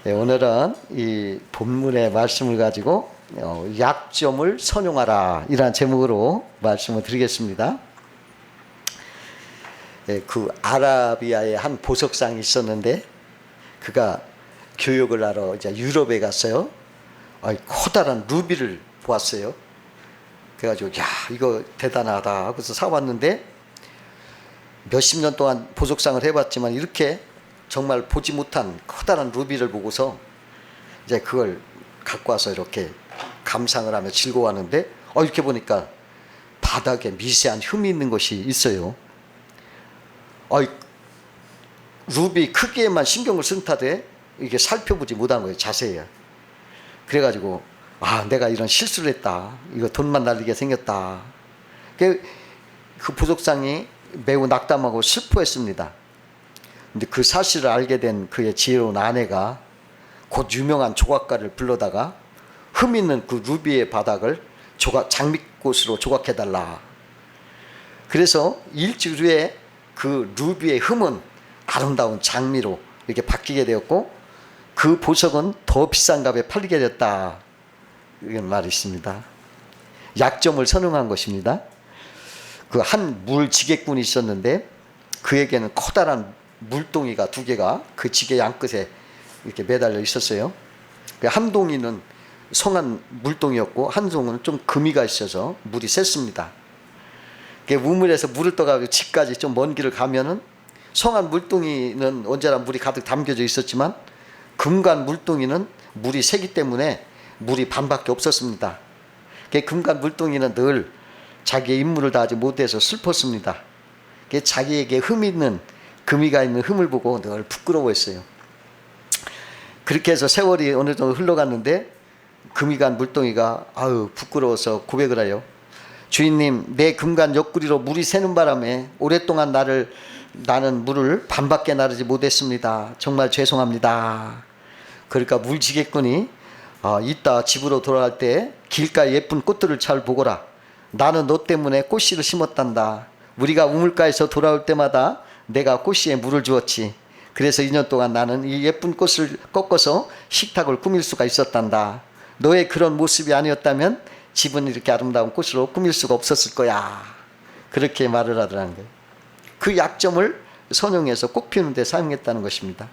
네, 오늘은 이 본문의 말씀을 가지고 약점을 선용하라 이란 제목으로 말씀을 드리겠습니다. 네, 그 아라비아에 한 보석상이 있었는데 그가 교육을 하러 이제 유럽에 갔어요. 커다란 루비를 보았어요. 그래가지고 야 이거 대단하다 하고서 사왔는데 몇십 년 동안 보석상을 해봤지만 이렇게 정말 보지 못한 커다란 루비를 보고서 이제 그걸 갖고 와서 이렇게 감상을 하며 즐거워하는데 이렇게 보니까 바닥에 미세한 흠이 있는 것이 있어요. 루비 크기에만 신경을 쓴 탓에 이게 살펴보지 못한 거예요. 자세히. 그래가지고 내가 이런 실수를 했다. 이거 돈만 날리게 생겼다. 그 보석상이 매우 낙담하고 슬퍼했습니다. 근데 그 사실을 알게 된 그의 지혜로운 아내가 곧 유명한 조각가를 불러다가 흠 있는 그 루비의 바닥을 장미꽃으로 조각해달라. 그래서 일주일 후에 그 루비의 흠은 아름다운 장미로 이렇게 바뀌게 되었고 그 보석은 더 비싼 값에 팔리게 됐다. 이런 말이 있습니다. 약점을 선용한 것입니다. 그 한 물지객꾼이 있었는데 그에게는 커다란 물동이가 두 개가 그 지게 양끝에 이렇게 매달려 있었어요. 한 동이는 성한 물동이었고 한 동은 좀 금이가 있어서 물이 셌습니다. 우물에서 물을 떠가지고 집까지 좀 먼 길을 가면은 성한 물동이는 언제나 물이 가득 담겨져 있었지만 금간 물동이는 물이 세기 때문에 물이 반밖에 없었습니다. 금간 물동이는 늘 자기의 임무를 다하지 못해서 슬펐습니다. 자기에게 금이가 있는 흠을 보고 늘 부끄러워했어요. 그렇게 해서 세월이 어느 정도 흘러갔는데 금이간 물동이가 부끄러워서 고백을 해요. 주인님, 내 금간 옆구리로 물이 새는 바람에 오랫동안 나는 물을 반밖에 나르지 못했습니다. 정말 죄송합니다. 그러니까 물지객꾼이 이따 집으로 돌아갈 때 길가에 예쁜 꽃들을 잘 보거라. 나는 너 때문에 꽃씨를 심었단다. 우리가 우물가에서 돌아올 때마다 내가 꽃씨에 물을 주었지. 그래서 2년 동안 나는 이 예쁜 꽃을 꺾어서 식탁을 꾸밀 수가 있었단다. 너의 그런 모습이 아니었다면 집은 이렇게 아름다운 꽃으로 꾸밀 수가 없었을 거야. 그렇게 말을 하더라는 거예요. 그 약점을 선용해서 꽃 피우는 데 사용했다는 것입니다.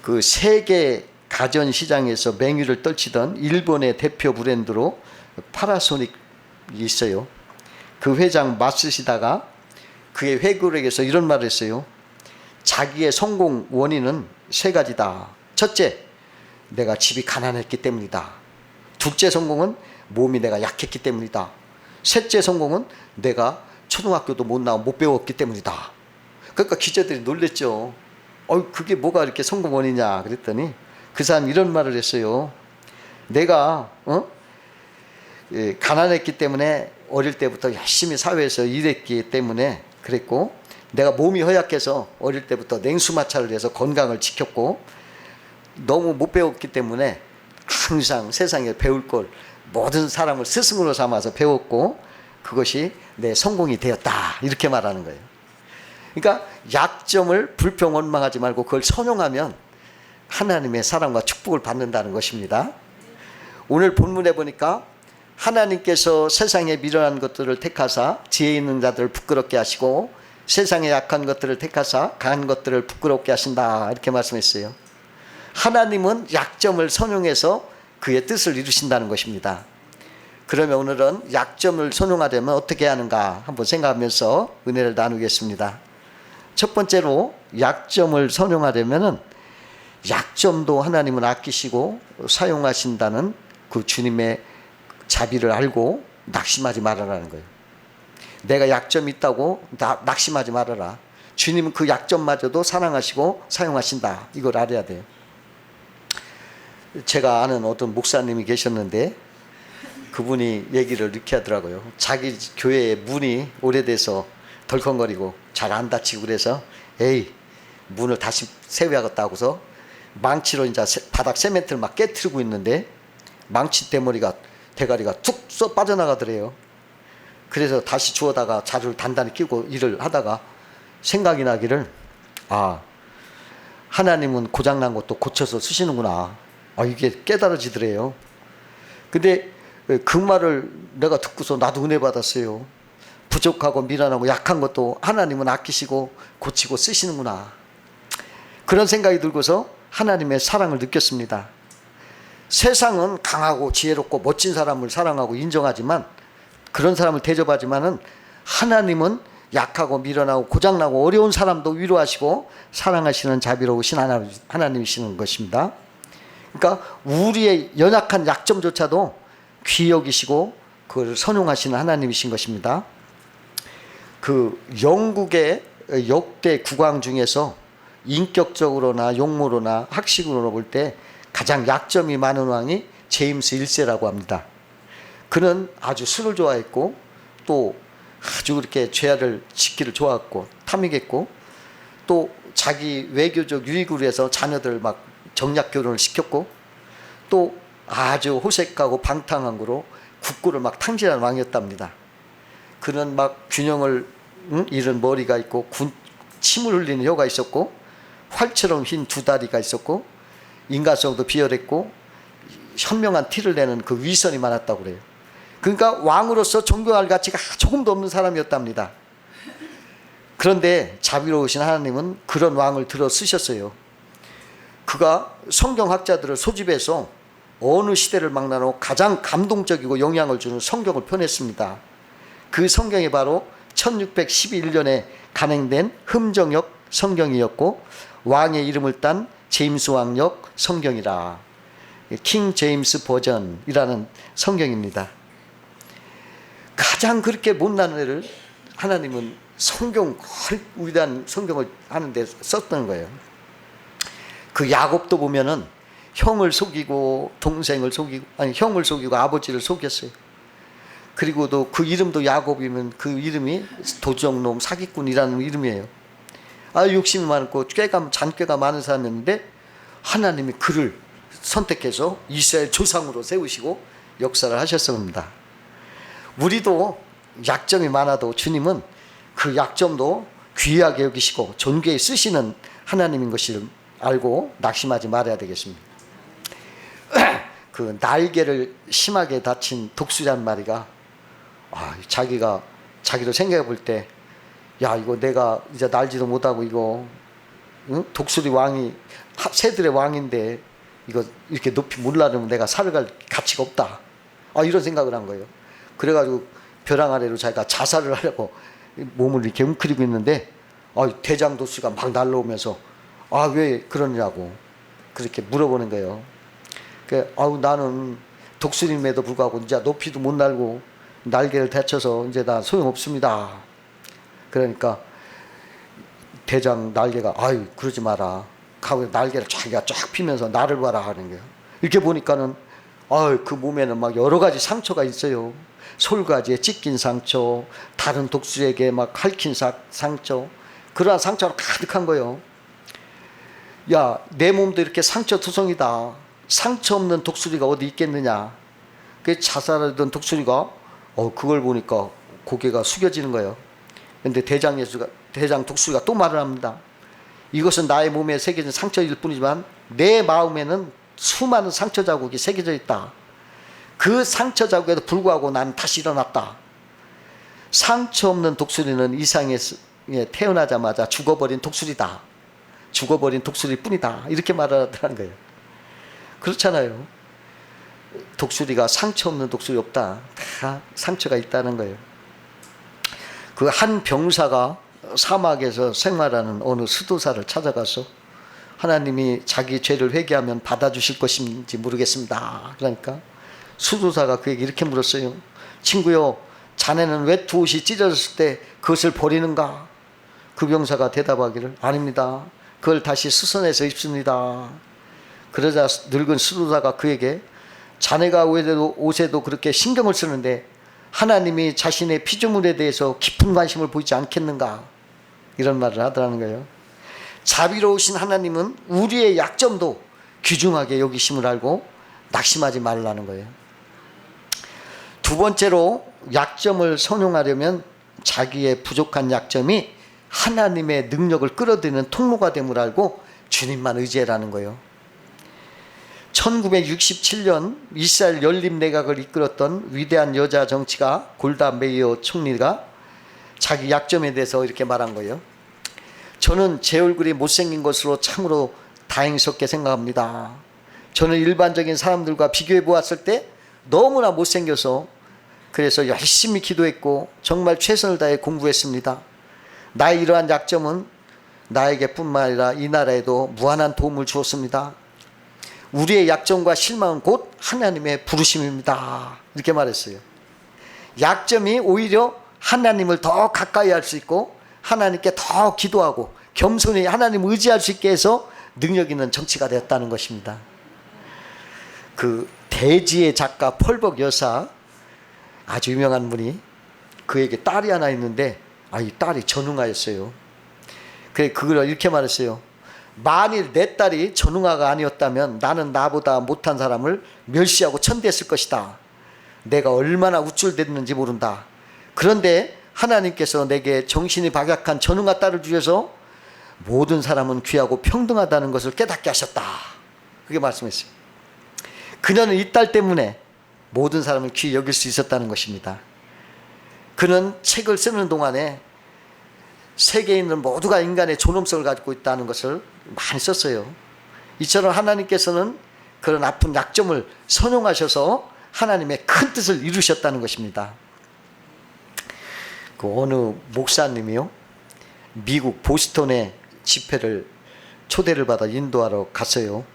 그 세계 가전시장에서 맹위를 떨치던 일본의 대표 브랜드로 파나소닉이 있어요. 그 회장 마쓰시다가 그의 회고록에서 이런 말을 했어요. 자기의 성공 원인은 세 가지다. 첫째, 내가 집이 가난했기 때문이다. 둘째 성공은 몸이 내가 약했기 때문이다. 셋째 성공은 내가 초등학교도 못 배웠기 때문이다. 그러니까 기자들이 놀랬죠. 그게 뭐가 이렇게 성공 원이냐 그랬더니 그 사람이 이런 말을 했어요. 내가 가난했기 때문에 어릴 때부터 열심히 사회에서 일했기 때문에 그랬고, 내가 몸이 허약해서 어릴 때부터 냉수마찰을 해서 건강을 지켰고, 너무 못 배웠기 때문에 항상 세상에 배울 걸 모든 사람을 스승으로 삼아서 배웠고 그것이 내 성공이 되었다. 이렇게 말하는 거예요. 그러니까 약점을 불평원망하지 말고 그걸 선용하면 하나님의 사랑과 축복을 받는다는 것입니다. 오늘 본문에 보니까 하나님께서 세상에 미련한 것들을 택하사 지혜 있는 자들을 부끄럽게 하시고 세상에 약한 것들을 택하사 강한 것들을 부끄럽게 하신다. 이렇게 말씀했어요. 하나님은 약점을 선용해서 그의 뜻을 이루신다는 것입니다. 그러면 오늘은 약점을 선용하려면 어떻게 하는가 한번 생각하면서 은혜를 나누겠습니다. 첫 번째로 약점을 선용하려면 약점도 하나님은 아끼시고 사용하신다는 그 주님의 자비를 알고 낙심하지 말아라는 거예요. 내가 약점이 있다고 낙심하지 말아라. 주님은 그 약점마저도 사랑하시고 사용하신다. 이걸 알아야 돼요. 제가 아는 어떤 목사님이 계셨는데 그분이 얘기를 이렇게 하더라고요. 자기 교회의 문이 오래돼서 덜컹거리고 잘 안 닫히고 그래서 문을 다시 세워야겠다 하고서 망치로 이제 바닥 세멘트를 막 깨트리고 있는데 망치 대가리가 툭 써 빠져나가더래요. 그래서 다시 주워다가 자루를 단단히 끼고 일을 하다가 생각이 나기를 하나님은 고장난 것도 고쳐서 쓰시는구나. 이게 깨달아지더래요. 근데 그 말을 내가 듣고서 나도 은혜 받았어요. 부족하고 미련하고 약한 것도 하나님은 아끼시고 고치고 쓰시는구나. 그런 생각이 들고서 하나님의 사랑을 느꼈습니다. 세상은 강하고 지혜롭고 멋진 사람을 사랑하고 인정하지만, 그런 사람을 대접하지만은, 하나님은 약하고 미련하고 고장나고 어려운 사람도 위로하시고 사랑하시는 자비로우신 하나님이시는 것입니다. 그러니까 우리의 연약한 약점조차도 귀히 여기시고 그걸 선용하시는 하나님이신 것입니다. 그 영국의 역대 국왕 중에서 인격적으로나 용모로나 학식으로 볼 때 가장 약점이 많은 왕이 제임스 1세라고 합니다. 그는 아주 술을 좋아했고 또 아주 그렇게 죄를 짓기를 좋아했고 탐닉했고, 또 자기 외교적 유익을 위해서 자녀들 막 정략 결혼을 시켰고, 또 아주 호색하고 방탕한 거로 국고를 막 탕진하는 왕이었답니다. 그는 막 균형을 잃은 머리가 있고 침을 흘리는 혀가 있었고 활처럼 흰 두 다리가 있었고 인간성도 비열했고 현명한 티를 내는 그 위선이 많았다고 그래요. 그러니까 왕으로서 존경할 가치가 조금도 없는 사람이었답니다. 그런데 자비로우신 하나님은 그런 왕을 들어 쓰셨어요. 그가 성경학자들을 소집해서 어느 시대를 막론하고 가장 감동적이고 영향을 주는 성경을 펴냈습니다. 그 성경이 바로 1611년에 간행된 흠정역 성경이었고 왕의 이름을 딴 제임스 왕역 성경이라, 킹 제임스 버전이라는 성경입니다. 가장 그렇게 못난 애를 하나님은 위대한 성경을 하는데 썼던 거예요. 그 야곱도 보면은 형을 속이고 동생을 속이고, 형을 속이고 아버지를 속였어요. 그리고도 그 이름도 야곱이면 그 이름이 도적놈 사기꾼이라는 이름이에요. 욕심이 많고 잔꾀가 많은 사람이었는데 하나님이 그를 선택해서 이스라엘 조상으로 세우시고 역사를 하셨습니다. 우리도 약점이 많아도 주님은 그 약점도 귀하게 여기시고 존귀에 쓰시는 하나님인 것을 알고 낙심하지 말아야 되겠습니다. 그 날개를 심하게 다친 독수리 한 마리가 자기를 생각해 볼 때, 야, 이거 내가 이제 날지도 못하고 이거 독수리 왕이 새들의 왕인데 이거 이렇게 높이 못 나르면 내가 살아갈 가치가 없다. 이런 생각을 한 거예요. 그래가지고 벼랑 아래로 자기가 자살을 하려고 몸을 이렇게 웅크리고 있는데 대장 독수리가 막 날라오면서 왜 그러냐고 그렇게 물어보는 거예요. 나는 독수리임에도 불구하고 이제 높이도 못 날고 날개를 다쳐서 이제 다 소용없습니다. 그러니까 대장 날개가 그러지 마라. 하고 날개를 자기가 쫙 피면서 나를 봐라 하는 거예요. 이렇게 보니까는 그 몸에는 막 여러 가지 상처가 있어요. 솔가지에 찢긴 상처, 다른 독수리에게 막 핥힌 상처, 그러한 상처로 가득한 거예요. 야, 내 몸도 이렇게 상처투성이다. 상처 없는 독수리가 어디 있겠느냐. 그 자살하던 독수리가 그걸 보니까 고개가 숙여지는 거예요. 근데 대장 독수리가 또 말을 합니다. 이것은 나의 몸에 새겨진 상처일 뿐이지만 내 마음에는 수많은 상처 자국이 새겨져 있다. 그 상처 자국에도 불구하고 나는 다시 일어났다. 상처 없는 독수리는 이 세상에 태어나자마자 죽어버린 독수리다. 죽어버린 독수리일 뿐이다. 이렇게 말하더라는 거예요. 그렇잖아요. 독수리가 상처 없는 독수리 없다. 다 상처가 있다는 거예요. 그 한 병사가 사막에서 생활하는 어느 수도사를 찾아가서 하나님이 자기 죄를 회개하면 받아주실 것인지 모르겠습니다. 그러니까 수도사가 그에게 이렇게 물었어요. 친구요, 자네는 왜 두 옷이 찢어졌을 때 그것을 버리는가? 그 병사가 대답하기를 아닙니다. 그걸 다시 수선해서 입습니다. 그러자 늙은 수도사가 그에게 자네가 옷에도 그렇게 신경을 쓰는데 하나님이 자신의 피조물에 대해서 깊은 관심을 보이지 않겠는가? 이런 말을 하더라는 거예요. 자비로우신 하나님은 우리의 약점도 귀중하게 여기심을 알고 낙심하지 말라는 거예요. 두 번째로 약점을 선용하려면 자기의 부족한 약점이 하나님의 능력을 끌어들이는 통로가 됨을 알고 주님만 의지해라는 거예요. 1967년 이스라엘 연립 내각을 이끌었던 위대한 여자 정치가 골다 메이어 총리가 자기 약점에 대해서 이렇게 말한 거예요. 저는 제 얼굴이 못생긴 것으로 참으로 다행스럽게 생각합니다. 저는 일반적인 사람들과 비교해 보았을 때 너무나 못생겨서 그래서 열심히 기도했고 정말 최선을 다해 공부했습니다. 나의 이러한 약점은 나에게 뿐만 아니라 이 나라에도 무한한 도움을 주었습니다. 우리의 약점과 실망은 곧 하나님의 부르심입니다. 이렇게 말했어요. 약점이 오히려 하나님을 더 가까이 할 수 있고 하나님께 더 기도하고 겸손히 하나님을 의지할 수 있게 해서 능력 있는 정치가 되었다는 것입니다. 그 대지의 작가 펄벅 여사, 아주 유명한 분이, 그에게 딸이 하나 있는데 이 딸이 전응아였어요. 그래 그걸 이렇게 말했어요. 만일 내 딸이 전응아가 아니었다면 나는 나보다 못한 사람을 멸시하고 천대했을 것이다. 내가 얼마나 우쭐댔는지 모른다. 그런데 하나님께서 내게 정신이 박약한 전응아 딸을 주셔서 모든 사람은 귀하고 평등하다는 것을 깨닫게 하셨다. 그렇게 말씀했어요. 그녀는 이 딸 때문에 모든 사람을 귀히 여길 수 있었다는 것입니다. 그는 책을 쓰는 동안에 세계인은 모두가 인간의 존엄성을 가지고 있다는 것을 많이 썼어요. 이처럼 하나님께서는 그런 아픈 약점을 선용하셔서 하나님의 큰 뜻을 이루셨다는 것입니다. 그 어느 목사님이요, 미국 보스턴에 집회를 초대를 받아 인도하러 갔어요.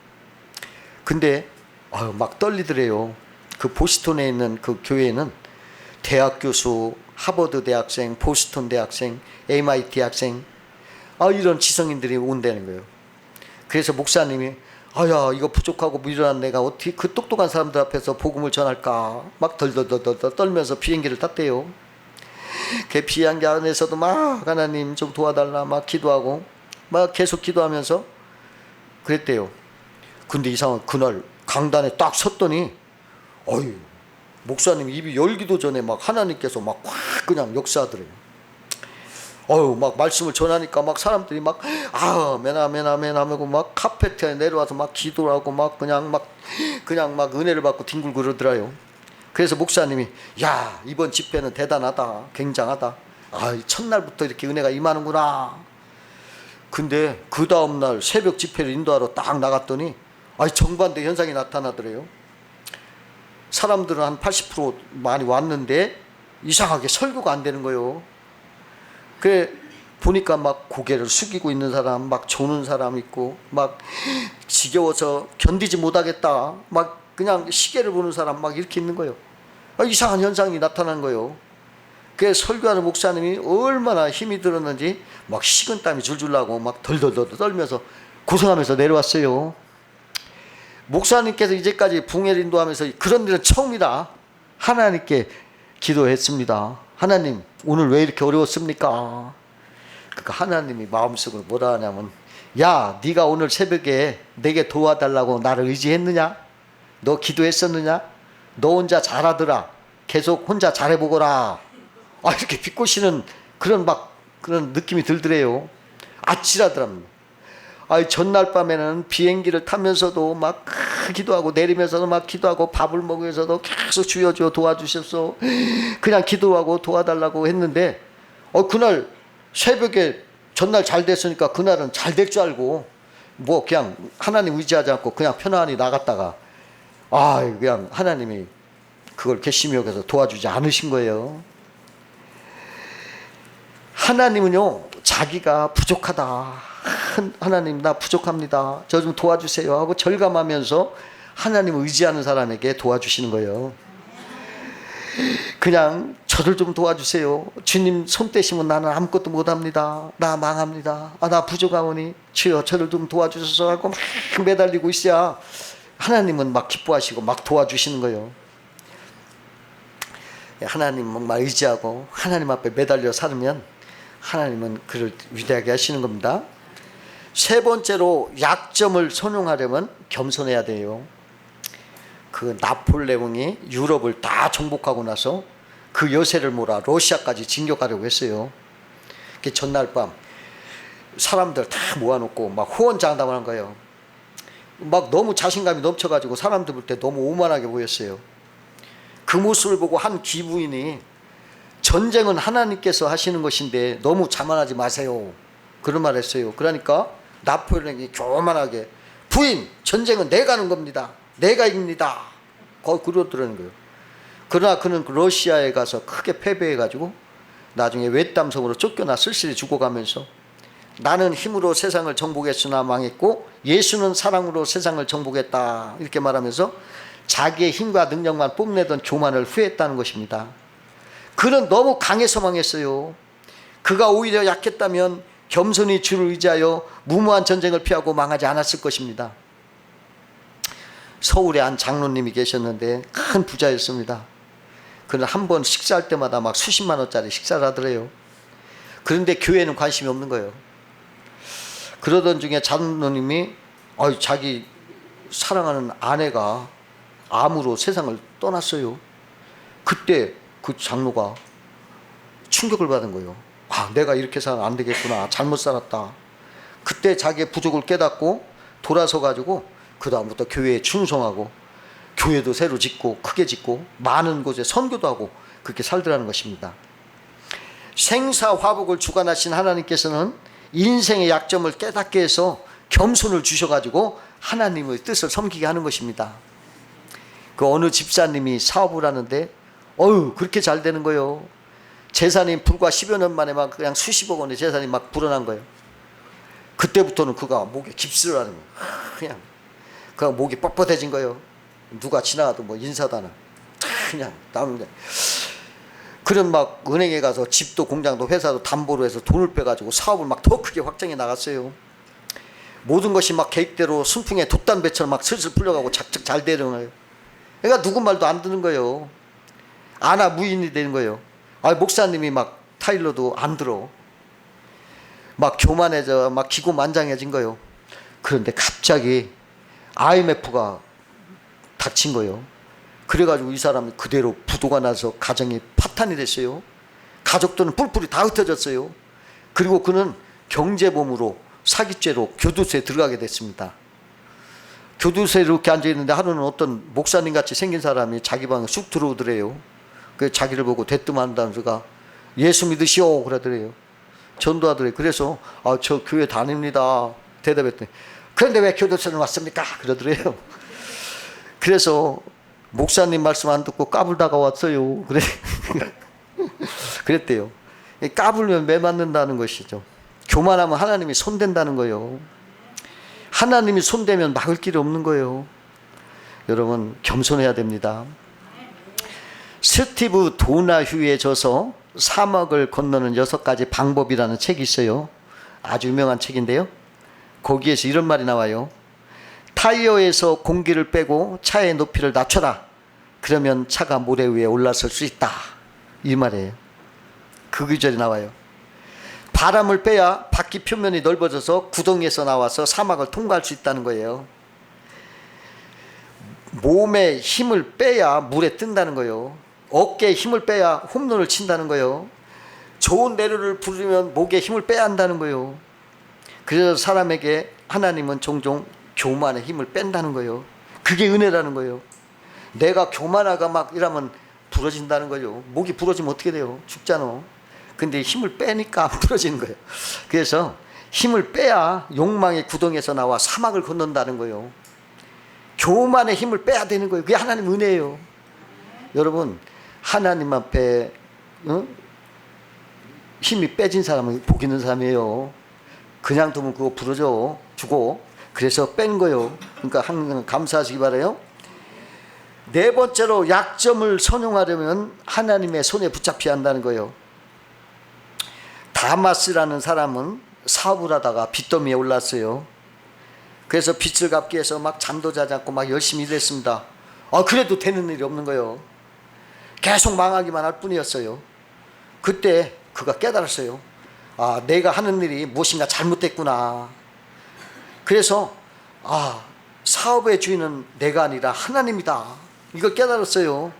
근데 막 떨리더래요. 그 보스턴에 있는 그 교회는 대학 교수, 하버드 대학생, 보스턴 대학생, MIT 학생, 이런 지성인들이 온다는 거예요. 그래서 목사님이 야 이거 부족하고 미련한 내가 어떻게 그 똑똑한 사람들 앞에서 복음을 전할까 막 덜덜덜덜 떨면서 비행기를 탔대요. 그 비행기 안에서도 막 하나님 좀 도와달라 막 기도하고 막 계속 기도하면서 그랬대요. 근데 이상한 그날 강단에 딱 섰더니 목사님 입이 열기도 전에 막 하나님께서 막 확 그냥 역사하더래요. 막 말씀을 전하니까 막 사람들이 막 아멘 하고 막 카페트에 내려와서 막 기도를 하고 막 그냥 막 은혜를 받고 뒹굴고 그러더라요. 그래서 목사님이 야 이번 집회는 대단하다, 굉장하다. 첫날부터 이렇게 은혜가 임하는구나. 근데 그 다음날 새벽 집회를 인도하러 딱 나갔더니 정반대 현상이 나타나더래요. 사람들은 한 80% 많이 왔는데 이상하게 설교가 안 되는 거예요. 그래 보니까 막 고개를 숙이고 있는 사람, 막 조는 사람 있고, 막 지겨워서 견디지 못하겠다, 막 그냥 시계를 보는 사람 막 이렇게 있는 거예요. 이상한 현상이 나타난 거예요. 그 설교하는 목사님이 얼마나 힘이 들었는지 막 식은땀이 줄줄 나고 막 덜덜덜 떨면서 고생하면서 내려왔어요. 목사님께서 이제까지 붕해를 인도하면서 그런 일은 처음이다. 하나님께 기도했습니다. 하나님 오늘 왜 이렇게 어려웠습니까? 그러니까 하나님이 마음속으로 뭐라 하냐면 야 네가 오늘 새벽에 내게 도와달라고 나를 의지했느냐? 너 기도했었느냐? 너 혼자 잘하더라. 계속 혼자 잘해보거라. 이렇게 비꼬시는 그런 느낌이 들더래요. 아찔하더랍니다. 전날 밤에는 비행기를 타면서도 막 기도하고 내리면서도 막 기도하고 밥을 먹으면서도 계속 주여 도와주셔서 그냥 기도하고 도와달라고 했는데 그날 새벽에 전날 잘 됐으니까 그날은 잘 될 줄 알고 뭐 그냥 하나님 의지하지 않고 그냥 편안히 나갔다가 그냥 하나님이 그걸 괘씸히 여겨서 도와주지 않으신 거예요. 하나님은요 자기가 부족하다, 하나님 나 부족합니다, 저 좀 도와주세요 하고 절감하면서 하나님을 의지하는 사람에게 도와주시는 거예요. 그냥 저를 좀 도와주세요, 주님 손 떼시면 나는 아무것도 못합니다, 나 망합니다, 나 부족하오니 주여 저를 좀 도와주셔서 하고 막 매달리고 있어야 하나님은 막 기뻐하시고 막 도와주시는 거예요. 하나님 막 의지하고 하나님 앞에 매달려 살면 하나님은 그를 위대하게 하시는 겁니다. 세 번째로 약점을 선용하려면 겸손해야 돼요. 그 나폴레옹이 유럽을 다 정복하고 나서 그 여세를 몰아 러시아까지 진격하려고 했어요. 그 전날 밤 사람들 다 모아놓고 막 호언장담을 한 거예요. 막 너무 자신감이 넘쳐가지고 사람들 볼 때 너무 오만하게 보였어요. 그 모습을 보고 한 귀부인이 전쟁은 하나님께서 하시는 것인데 너무 자만하지 마세요, 그런 말 했어요. 그러니까 나폴레옹이 교만하게, 부인, 전쟁은 내가 하는 겁니다, 내가 이깁니다, 그러더라는 거예요. 그러나 그는 러시아에 가서 크게 패배해가지고 나중에 외땀섬으로 쫓겨나 쓸쓸히 죽어가면서 나는 힘으로 세상을 정복했으나 망했고 예수는 사랑으로 세상을 정복했다, 이렇게 말하면서 자기의 힘과 능력만 뽐내던 교만을 후회했다는 것입니다. 그는 너무 강해서 망했어요. 그가 오히려 약했다면 겸손히 주를 의지하여 무모한 전쟁을 피하고 망하지 않았을 것입니다. 서울에 한 장로님이 계셨는데 큰 부자였습니다. 그는 한 번 식사할 때마다 막 수십만 원짜리 식사를 하더래요. 그런데 교회에는 관심이 없는 거예요. 그러던 중에 장로님이 자기 사랑하는 아내가 암으로 세상을 떠났어요. 그때 그 장로가 충격을 받은 거예요. 내가 이렇게 살면 안 되겠구나, 잘못 살았다. 그때 자기의 부족을 깨닫고 돌아서 가지고 그 다음부터 교회에 충성하고 교회도 새로 짓고 크게 짓고 많은 곳에 선교도 하고 그렇게 살더라는 것입니다. 생사화복을 주관하신 하나님께서는 인생의 약점을 깨닫게 해서 겸손을 주셔가지고 하나님의 뜻을 섬기게 하는 것입니다. 그 어느 집사님이 사업을 하는데 그렇게 잘 되는 거예요. 재산이 불과 10여 년 만에 막 그냥 수십억 원의 재산이 막 불어난 거예요. 그때부터는 그가 목에 깁스를 하는 거예요. 그냥 그가 목이 뻣뻣해진 거예요. 누가 지나가도 뭐 인사도 안 하고 그냥 나오는데, 그런 막 은행에 가서 집도 공장도 회사도 담보로 해서 돈을 빼가지고 사업을 막 더 크게 확장해 나갔어요. 모든 것이 막 계획대로 순풍에 돛담배처럼 막 슬슬 풀려가고 착착 잘 되는 거예요. 그러니까 누구 말도 안 듣는 거예요. 아나 무인이 되는 거예요. 목사님이 막 타일러도 안 들어. 막 교만해져, 막 기고만장해진 거예요. 그런데 갑자기 IMF가 닥친 거예요. 그래가지고 이 사람이 그대로 부도가 나서 가정이 파탄이 됐어요. 가족들은 뿔뿔이 다 흩어졌어요. 그리고 그는 경제범으로 사기죄로 교도소에 들어가게 됐습니다. 교도소에 이렇게 앉아있는데 하루는 어떤 목사님같이 생긴 사람이 자기 방에 쑥 들어오더래요. 그 자기를 보고 대뜸한다면서가 예수 믿으시오 그러더래요. 전도하더래요. 그래서 저 교회 다닙니다 대답했더니, 그런데 왜 교도소에 왔습니까 그러더래요. 그래서 목사님 말씀 안 듣고 까불다가 왔어요. 그랬대요. 까불면 매 맞는다는 것이죠. 교만하면 하나님이 손댄다는 거예요. 하나님이 손대면 막을 길이 없는 거예요. 여러분 겸손해야 됩니다. 스티브 도나휴의 저서 사막을 건너는 6가지 방법이라는 책이 있어요. 아주 유명한 책인데요. 거기에서 이런 말이 나와요. 타이어에서 공기를 빼고 차의 높이를 낮춰라. 그러면 차가 모래 위에 올라설 수 있다. 이 말이에요. 그 구절이 나와요. 바람을 빼야 바퀴 표면이 넓어져서 구덩이에서 나와서 사막을 통과할 수 있다는 거예요. 몸에 힘을 빼야 물에 뜬다는 거예요. 어깨에 힘을 빼야 홈런을 친다는 거예요. 좋은 내류를 부르면 목에 힘을 빼야 한다는 거예요. 그래서 사람에게 하나님은 종종 교만의 힘을 뺀다는 거예요. 그게 은혜라는 거예요. 내가 교만하가 막 이러면 부러진다는 거예요. 목이 부러지면 어떻게 돼요? 죽잖아. 근데 힘을 빼니까 안 부러지는 거예요. 그래서 힘을 빼야 욕망의 구덩이에서 나와 사막을 건넌다는 거예요. 교만의 힘을 빼야 되는 거예요. 그게 하나님 은혜예요. 여러분 하나님 앞에 힘이 빼진 사람은 복 있는 사람이에요. 그냥 두면 그거 부러져 주고, 그래서 뺀 거예요. 그러니까 항상 감사하시기 바라요. 네 번째로 약점을 선용하려면 하나님의 손에 붙잡혀야 한다는 거예요. 다마스라는 사람은 사업을 하다가 빚더미에 올랐어요. 그래서 빚을 갚기 위해서 막 잠도 자지 않고 막 열심히 일했습니다. 그래도 되는 일이 없는 거예요. 계속 망하기만 할 뿐이었어요. 그때 그가 깨달았어요. 내가 하는 일이 무엇인가 잘못됐구나. 그래서 사업의 주인은 내가 아니라 하나님이다, 이걸 깨달았어요.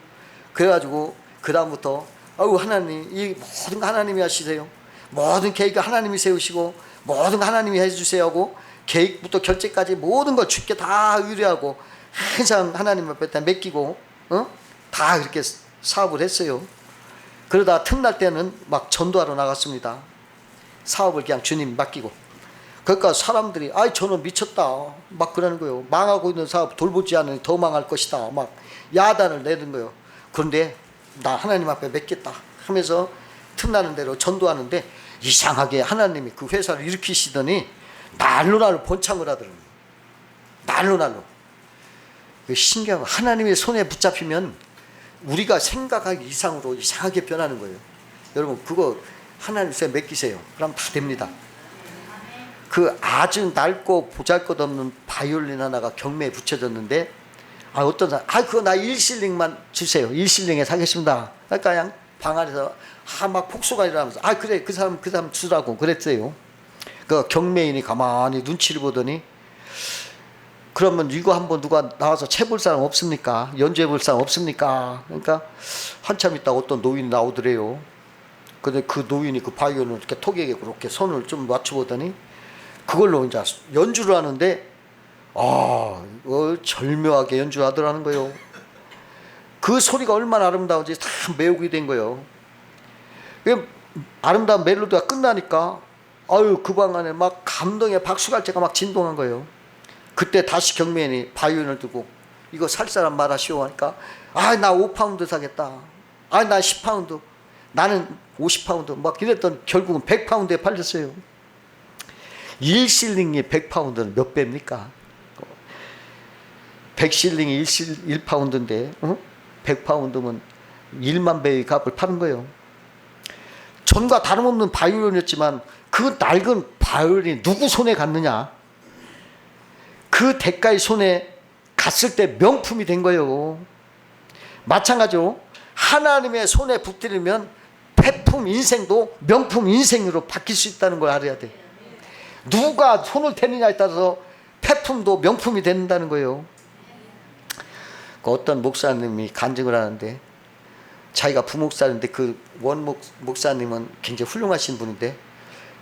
그래가지고 그 다음부터 하나님, 이 모든 거 하나님이 하시세요. 모든 계획을 하나님이 세우시고 모든 거 하나님이 해주세요 하고 계획부터 결제까지 모든 걸 주께 다 의뢰하고 항상 하나님 앞에 다 맡기고 다 그렇게 사업을 했어요. 그러다 틈날 때는 막 전도하러 나갔습니다. 사업을 그냥 주님 맡기고. 그러니까 사람들이 저는 미쳤다 막 그러는 거예요. 망하고 있는 사업 돌보지 않으니 더 망할 것이다 막 야단을 내는 거예요. 그런데 나 하나님 앞에 맡겠다 하면서 틈나는 대로 전도하는데 이상하게 하나님이 그 회사를 일으키시더니 날로 번창을 하더라고요. 날로. 신기하고 하나님의 손에 붙잡히면 우리가 생각하기 이상으로 이상하게 변하는 거예요. 여러분 그거 하나님 손에 맡기세요. 그럼 다 됩니다. 그 아주 낡고 보잘것없는 바이올린 하나가 경매에 붙여졌는데 어떤 사람 그거 나 1실링만 주세요. 1실링에 사겠습니다. 그러니까 그냥 방 안에서 막 폭소가 일어나면서 그래 그 사람 주라고 그랬어요. 그 경매인이 가만히 눈치를 보더니 그러면 이거 한번 누가 나와서 채볼 사람 없습니까? 연주해 볼 사람 없습니까? 그러니까 한참 있다 어떤 노인이 나오더래요. 근데 그 노인이 그 바이올린을 이렇게 톡에게 그렇게 손을 좀 맞춰보더니 그걸로 이제 연주를 하는데 절묘하게 연주를 하더라는 거예요. 그 소리가 얼마나 아름다운지 다 메우게 된 거예요. 아름다운 멜로디가 끝나니까 그 방 안에 막 감동의 박수갈채가 막 진동한 거예요. 그때 다시 경매인이 바이올린을 두고 이거 살 사람 말하시오 하니까 나 5파운드 사겠다. 나 10파운드. 나는 50파운드. 막 이랬더니 결국은 100파운드에 팔렸어요. 1실링이 100파운드는 몇 배입니까? 100실링이 1파운드인데 100파운드면 1만 배의 값을 파는 거예요. 전과 다름없는 바이올린이었지만 그 낡은 바이올린이 누구 손에 갔느냐? 그 대가의 손에 갔을 때 명품이 된 거예요. 마찬가지로 하나님의 손에 붙들면 폐품 인생도 명품 인생으로 바뀔 수 있다는 걸 알아야 돼. 누가 손을 대느냐에 따라서 폐품도 명품이 된다는 거예요. 어떤 목사님이 간증을 하는데 자기가 부목사인데 그 원목사님은 굉장히 훌륭하신 분인데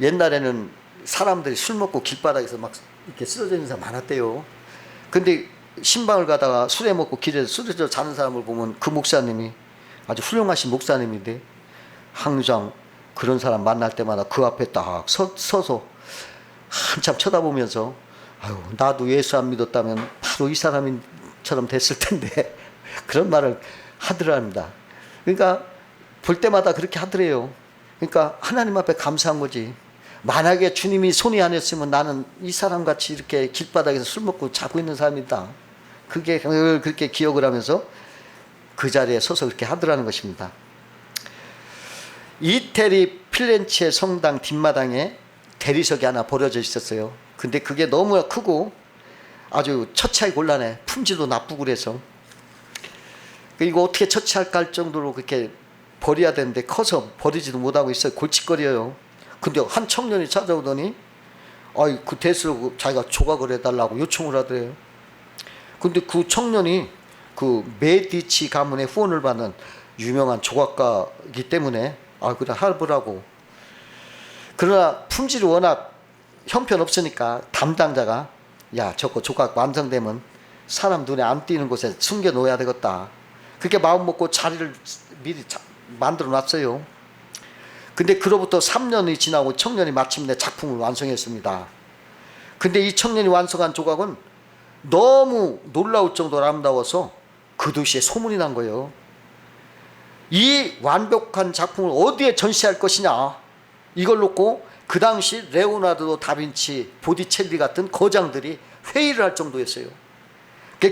옛날에는 사람들이 술 먹고 길바닥에서 막 이렇게 쓰러져 있는 사람 많았대요. 근데 신방을 가다가 술에 먹고 길에서 쓰러져 자는 사람을 보면 그 목사님이 아주 훌륭하신 목사님인데 항상 그런 사람 만날 때마다 그 앞에 딱 서서 한참 쳐다보면서 나도 예수 안 믿었다면 바로 이 사람처럼 됐을 텐데 그런 말을 하더랍니다. 그러니까 볼 때마다 그렇게 하더래요. 그러니까 하나님 앞에 감사한 거지. 만약에 주님이 손이 아니었으면 나는 이 사람같이 이렇게 길바닥에서 술 먹고 자고 있는 사람이다. 그게 그렇게 기억을 하면서 그 자리에 서서 그렇게 하더라는 것입니다. 이태리 필렌체 성당 뒷마당에 대리석이 하나 버려져 있었어요. 근데 그게 너무 크고 아주 처치하기 곤란해. 품질도 나쁘고 그래서 이거 어떻게 처치할까 할 정도로 그렇게 버려야 되는데 커서 버리지도 못하고 있어요. 골칫거려요. 근데 한 청년이 찾아오더니 그 대리석 자기가 조각을 해달라고 요청을 하더래요. 근데 그 청년이 그 메디치 가문의 후원을 받는 유명한 조각가이기 때문에 그래 해보라고. 그러나 품질이 워낙 형편없으니까 담당자가 저거 조각 완성되면 사람 눈에 안 띄는 곳에 숨겨 놓아야 되겠다. 그렇게 마음 먹고 자리를 미리 만들어 놨어요. 근데 그로부터 3년이 지나고 청년이 마침내 작품을 완성했습니다. 근데 이 청년이 완성한 조각은 너무 놀라울 정도로 아름다워서 그 도시에 소문이 난 거예요. 이 완벽한 작품을 어디에 전시할 것이냐, 이걸 놓고 그 당시 레오나르도 다빈치, 보디첼리 같은 거장들이 회의를 할 정도였어요.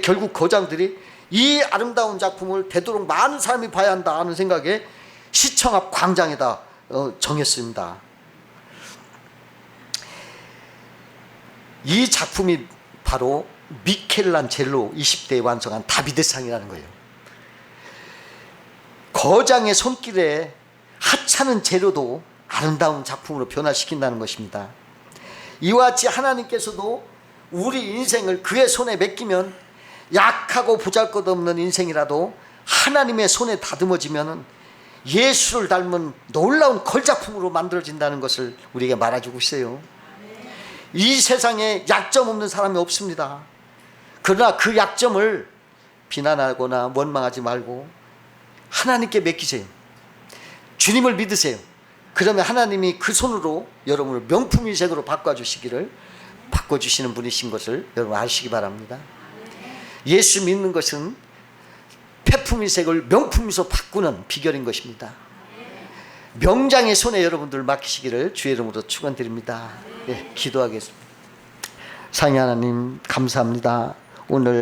결국 거장들이 이 아름다운 작품을 되도록 많은 사람이 봐야 한다 하는 생각에 시청 앞 광장에다 정했습니다. 이 작품이 바로 미켈란젤로 20대에 완성한 다비드상이라는 거예요. 거장의 손길에 하찮은 재료도 아름다운 작품으로 변화시킨다는 것입니다. 이와 같이 하나님께서도 우리 인생을 그의 손에 맡기면 약하고 보잘것없는 인생이라도 하나님의 손에 다듬어지면 예수를 닮은 놀라운 걸작품으로 만들어진다는 것을 우리에게 말해주고 있어요. 이 세상에 약점 없는 사람이 없습니다. 그러나 그 약점을 비난하거나 원망하지 말고 하나님께 맡기세요. 주님을 믿으세요. 그러면 하나님이 그 손으로 여러분을 명품의 색으로 바꿔주시는 분이신 것을 여러분 아시기 바랍니다. 예수 믿는 것은 폐품의 색을 명품에서 바꾸는 비결인 것입니다. 명장의 손에 여러분들 맡기시기를 주의 이름으로 축원드립니다. 네, 기도하겠습니다. 상의 하나님 감사합니다. 오늘